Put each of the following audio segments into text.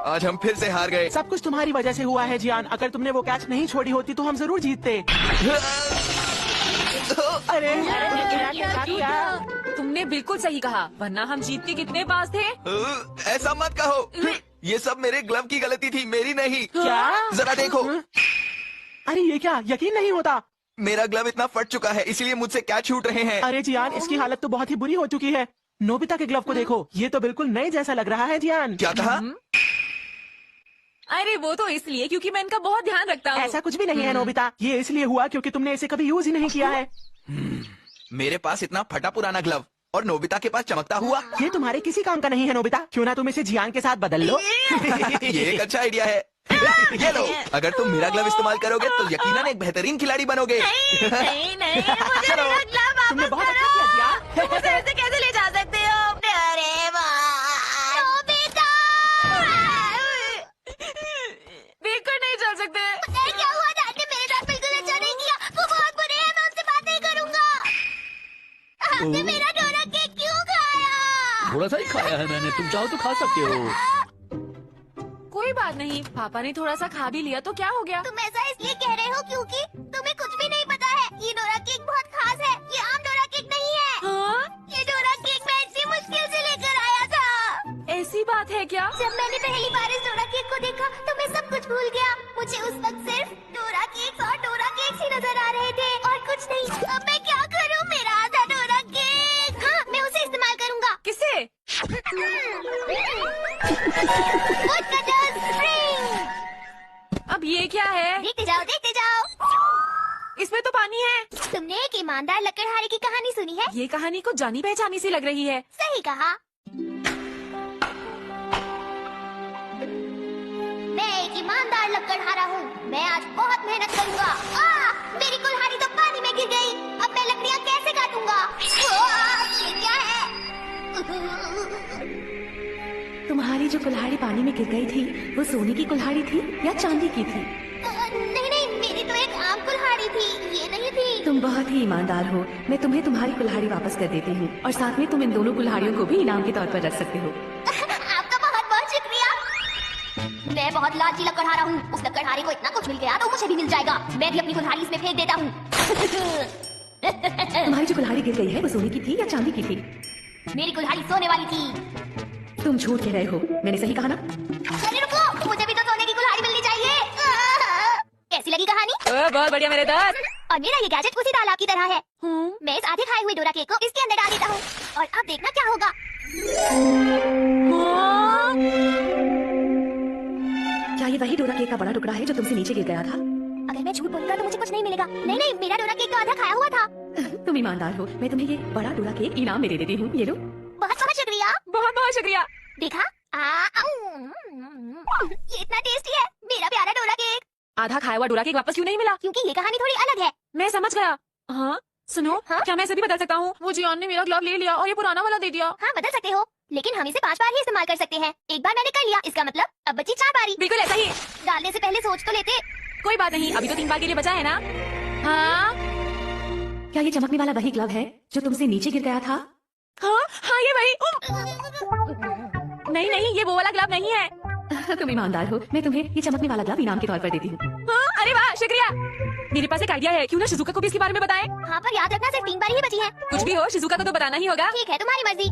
आज हम फिर से हार गए। सब कुछ तुम्हारी वजह से हुआ है जियान। अगर तुमने वो कैच नहीं छोड़ी होती तो हम जरूर जीतते। अरे क्या किया? तुमने बिल्कुल सही कहा, वरना हम जीत के कितने पास थे। ऐसा मत कहो, ये सब मेरे ग्लव की गलती थी, मेरी नहीं। क्या? जरा देखो। अरे ये क्या, यकीन नहीं होता। मेरा ग्लव इतना फट चुका है, इसलिए मुझसे कैच छूट रहे हैं। अरे जियान, इसकी हालत तो बहुत ही बुरी हो चुकी है। नोबिता के ग्लव को देखो, ये तो बिल्कुल नए जैसा लग रहा है जियान। क्या कहा? अरे वो तो इसलिए क्योंकि मैं इनका बहुत ध्यान रखता हूँ। ऐसा कुछ भी नहीं है नोबिता, ये इसलिए हुआ क्योंकि तुमने इसे कभी यूज ही नहीं किया है। मेरे पास इतना फटा पुराना ग्लव और नोबिता के पास चमकता हुआ। ये तुम्हारे किसी काम का नहीं है नोबिता। क्यों ना तुम इसे जियान के साथ बदल लो। ये एक अच्छा आइडिया है। ये लो, अगर तुम मेरा ग्लव इस्तेमाल करोगे तो यकीनन एक बेहतरीन खिलाड़ी बनोगे। नहीं नहीं, मुझे चलो, मेरा ग्लव वापस तुमने बहुत करो। अच्छा किया जियान। तुम उसे ऐसे कैसे ले जा सकते हो? अरे वाह, नोबिता! बिल्कुल नहीं चल सकते। क्या हुआ? डैड ने मेरे साथ बिल्कुल अच्छा नहीं किया। वो बहुत बुरे हैं, मैं उनसे बात नहीं करूंगा। आपने मेरा डोरा केक क्यों खाया? थोड़ा सा ही खाया है मैंने, तुम चाहो तो खा सकते हो। कोई बात नहीं, पापा ने थोड़ा सा खा भी लिया तो क्या हो गया? तुम ऐसा इसलिए कह रहे हो क्योंकि तुम्हें कुछ भी नहीं पता है। ये डोरा केक बहुत खास है, ये आम डोरा केक नहीं है। हाँ? ये डोरा केक मैं इतनी मुश्किल से लेकर आया था। ऐसी बात है क्या? जब मैंने पहली बार इस डोरा केक को देखा तो मैं सब कुछ भूल गया। मुझे उस वक्त सिर्फ डोरा केक और डोरा केक ही नजर आ रहे थे और कुछ नहीं। अब मैं क्या करूँ? मेरा आधा डोरा केक। हाँ, मैं उसे इस्तेमाल करूँगा। किसे? Woodcutters spring। अब ये क्या है? देखते जाओ, देखते जाओ। इसमें तो पानी है। तुमने एक ईमानदार लकड़हारे की कहानी सुनी है? ये कहानी कुछ जानी पहचानी सी लग रही है। सही कहा। मैं एक ईमानदार लकड़हारा हूँ। मैं आज बहुत मेहनत करूँगा। मेरी कुल्हाड़ी तो पानी में गिर गई। अब मैं लकड़ियाँ कैसे काटूंगा? ये क्या है? तुम्हारी जो कुल्हाड़ी पानी में गिर गई थी, वो सोने की कुल्हाड़ी थी या चांदी की थी? नहीं नहीं, मेरी तो एक आम कुल्हाड़ी थी, ये नहीं थी। तुम बहुत ही ईमानदार हो। मैं तुम्हें तुम्हारी कुल्हाड़ी वापस कर देती हूँ और साथ में तुम इन दोनों कुल्हाड़ियों को भी इनाम के तौर पर रख सकते हो। आपका बहुत बहुत शुक्रिया। मैं बहुत लालची लकड़हारा हूँ। उस लकड़हारे को इतना कुछ मिल गया तो मुझे भी मिल जाएगा। मैं भी अपनी कुल्हाड़ी इसमें फेंक देता हूँ। तुम्हारी जो कुल्हाड़ी गिर गई है, वो सोने की थी या चांदी की थी? मेरी कुल्हाड़ी सोने वाली थी। तुम झूठ कह रहे हो, मैंने सही कहा ना? अरे रुको, मुझे भी तो सोने की कुल्हाड़ी मिलनी चाहिए। कैसी लगी कहानी? बहुत बढ़िया मेरे दोस्त। और मेरा ये गैजेट उसी तालाब की तरह है। मैं इस आधे खाए हुए डोरा केक को इसके अंदर डाल देता हूँ और अब देखना क्या होगा। क्या ये वही डोरा केक का बड़ा टुकड़ा है जो तुमसे नीचे गिर गया था? अगर मैं झूठ बोलूंगा तो मुझे कुछ नहीं मिलेगा। नहीं नहीं, मेरा डोरा केक तो आधा खाया हुआ था। तुम ईमानदार हो। मैं तुम्हें ये बड़ा डोरा केक इनाम में दे देती हूँ। ये लो। बहुत बहुत शुक्रिया। बहुत बहुत शुक्रिया। देखा? ये इतना टेस्टी है, मेरा प्यारा डोरा केक। आधा खाया हुआ डोरा केक वापस क्यों नहीं मिला? क्योंकि ये कहानी थोड़ी अलग है। मैं समझ गया। हाँ सुनो, हाँ? क्या मैं इसे भी बदल सकता हूँ? वो जियान ने मेरा ग्लव ले लिया और ये पुराना वाला दे दिया। हाँ, बदल सकते हो, लेकिन हम इसे 5 बार ही इस्तेमाल कर सकते हैं। एक बार मैंने कर लिया, इसका मतलब अब बची 4 बारी। बिल्कुल ऐसा ही। डालने से पहले सोच तो लेते। कोई बात नहीं, अभी तो 3 बार के लिए बचा है ना। हाँ क्या ये चमकने वाला वही ग्लव है जो तुमसे नीचे गिर गया था? हाँ हाँ, ये वही। नहीं नहीं, ये वो वाला ग्लव नहीं है। तुम ईमानदार हो। मैं तुम्हें ये चमकने वाला ग्लव इनाम के तौर पर देती हूँ। हाँ, अरे वाह, शुक्रिया। मेरे पास एक आइडिया है, क्यों ना शिजुका को भी इसके बारे में बताएं? हाँ, पर याद रखना सिर्फ 3 बार ही बची है। कुछ भी हो, शिजुका को तो बताना ही होगा। ठीक है, तुम्हारी मर्जी।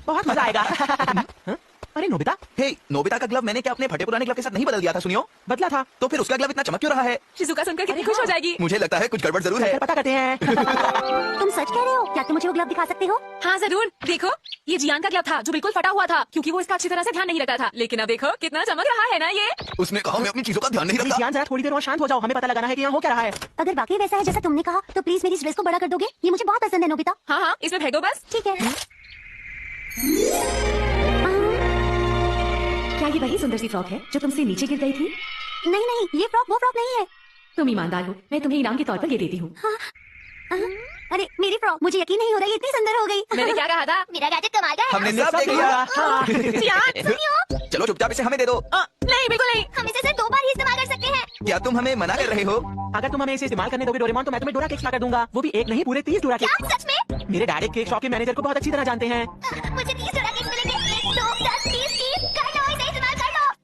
बहुत मजा आएगा। अरे नोबिता, हे, नोबिता का ग्लव मैंने क्या अपने फटे पुराने ग्लव के साथ नहीं बदल दिया था? सुनियो, बदला था। तो फिर उसका ग्लव इतना चमक क्यों रहा है? शिजुका सुनकर कितनी खुश हो जाएगी। मुझे लगता है कुछ गड़बड़ जरूर है। पता करते हैं। तुम सच कह रहे हो? क्या तुम मुझे वो ग्लव दिखा सकते हो? हाँ जरूर, देखो ये जियान का ग्लव था जो बिल्कुल फटा हुआ था क्योंकि वो इसका अच्छी तरह से ध्यान नहीं रखा था। लेकिन अब देखो कितना चमक रहा है ना ये। उसने कहा मैं अपनी चीजों का ध्यान नहीं रखता। जियान जरा थोड़ी देर और शांत हो जाओ, हमें पता लगाना है कि यहाँ हो क्या रहा है। अगर वाकई वैसा है जैसा तुमने कहा तो प्लीज मेरी इस ड्रेस को बड़ा कर दोगे? ये मुझे बहुत पसंद है नोबिता। हाँ हाँ, इसमें फेंको बस। ठीक है। क्या ये वही सुंदर सी फ्रॉक है जो तुमसे नीचे गिर गई थी? नहीं नहीं, ये फ्रॉक वो फ्रॉक नहीं है। तुम ईमानदार हो। मैं तुम्हें इनाम के तौर पर ये देती हूँ। अरे मेरी फ्रॉक, मुझे यकीन नहीं हो रहा, ये इतनी सुंदर हो गई। मैंने क्या कहा था? मेरा गैजेट कमाल का है। हमने सब देख लिया। हाँ। जियान, सुनियो, चलो चुपचाप इसे हमें दे दो। नहीं बिल्कुल नहीं। हम इसे सिर्फ 2 बार ही इस्तेमाल कर सकते हैं। क्या तुम हमें मना कर रहे हो? अगर तुम हमें इसे इस्तेमाल करने दोगे डोरेमोन तो मैं तुम्हें डोरा केक खिला कर दूंगा, वो भी एक नहीं पूरे 30 डोरा क्या केक। सच में? मेरे डैड एक केक शॉप के मैनेजर को बहुत अच्छी तरह जानते हैं। मुझे 30 डोरा केक मिलेंगे। 1 2 10 30 30 कर लो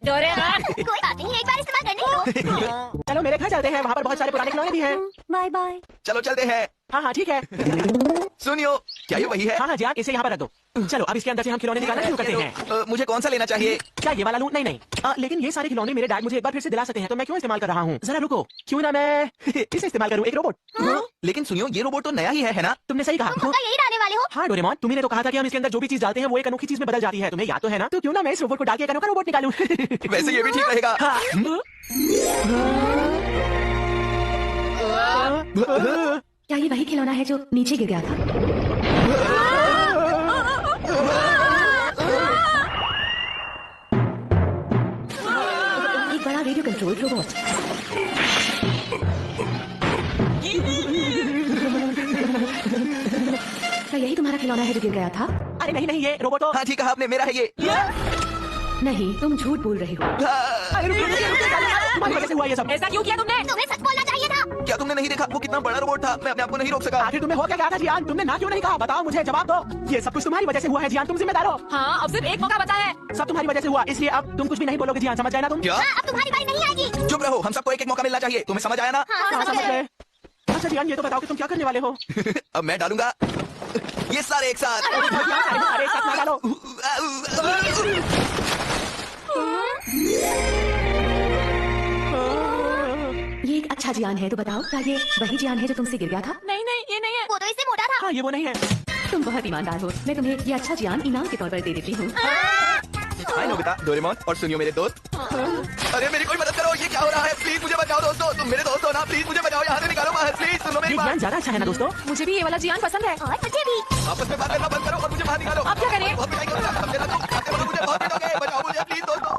डोरेमोन। कोई बात नहीं, एक बार इस्तेमाल करने दो। चलो मेरे घर चलते हैं, वहाँ पर बहुत सारे पुराने खिलौने भी हैं। Bye bye. चलो चलते हैं। हाँ हाँ ठीक है। सुनियो, क्या ये वही है? हाँ हाँ जियान, इसे यहाँ पर रख दो। चलो अब इसके अंदर से हम खिलौने निकालना शुरू करते हैं। मुझे कौन सा लेना चाहिए? क्या ये वाला लूं? नहीं नहीं, लेकिन ये सारे खिलौने मेरे डैड मुझे एक बार फिर से दिला सकते हैं, तो मैं क्यों इस्तेमाल कर रहा हूँ? जरा रुको, क्यों ना मैं इसे इस्तेमाल करूँ, एक रोबोट। लेकिन सुनियो, ये रोबोट तो नया ही है ना? तुमने सही कहा। तुम पक्का यही डालने वाले हो? हाँ डोरेमोन, तुम्ही तो कहा था कि हम इसके अंदर जो भी चीज डालते हैं वो एक अनोखी चीज में बदल जाती है, तुम्हें याद तो है ना? तो क्यों ना मैं इस रोबोट को डाल के एक अनोखा रोबोट निकालूं। वैसे ये भी ठीक रहेगा। क्या ये वही खिलौना है जो नीचे गिर गया था? एक बड़ा रेडियो कंट्रोल रोबोट। क्या यही तुम्हारा खिलौना है जो गिर गया था? अरे नहीं नहीं, ये रोबोट तो हाँ ठीक कहा आपने, मेरा है ये। नहीं, तुम झूठ बोल रहे हो। अरे रुकिए, तुम्हारी वजह से हुआ ये सब। ऐसा क्यों किया तुमने? तुम्हें सच बोलना चाहिए था। क्या तुमने नहीं देखा वो कितना बड़ा रोबोट था? मैं अपने आप को नहीं रोक सका। आखिर तुम्हें हो क्या गया था जियान? तुमने ना क्यों नहीं कहा? बताओ मुझे, जवाब दो। ये सब कुछ तुम्हारी वजह से हुआ है जियान, तुम जिम्मेदार हो। हाँ, अब सिर्फ एक मौका बचा है। सब तुम्हारी वजह से हुआ, इसलिए अब तुम कुछ भी नहीं बोलोगे जियान, समझ गए ना तुम? क्या? अब तुम्हारी बारी नहीं आएगी। चुप रहो, हम सबको एक एक मौका मिलना चाहिए। तुम्हें समझ आया ना? हाँ, समझ गए। अच्छा जियान, ये तो बताओ कि तुम क्या करने वाले हो? अब मैं डालूंगा ये सारे एक साथ। अरे एक साथ ना डालो। ये एक अच्छा जियान है, तो बताओ क्या ये वही जियान है जो तुमसे गिर गया था? नहीं नहीं, ये नहीं है। वो तो इससे मोटा था। हाँ ये वो नहीं है। तुम बहुत ईमानदार हो। मैं तुम्हें ये अच्छा जियान इनाम के तौर पर दे देती हूँ। हाय नोबिता, डोरेमोन और सुनियो मेरे दोस्त। अरे मेरी कोई मदद करो, ये क्या हो रहा है? प्लीज मुझे बचाओ दोस्तों, तुम मेरे दोस्त हो ना? प्लीज मुझे बचाओ, यहाँ से निकालो बाहर, प्लीज सुनो मेरी ये बात। जियान ज्यादा अच्छा है ना दोस्तों? मुझे भी ये वाला जियान पसंद है। और मुझे भी। आपस में बात करना बंद करो और मुझे बाहर निकालो। अब क्या करें? बहुत पिटाई करो, मुझे बहुत पिटोगे, बचाओ मुझे प्लीज दोस्तों।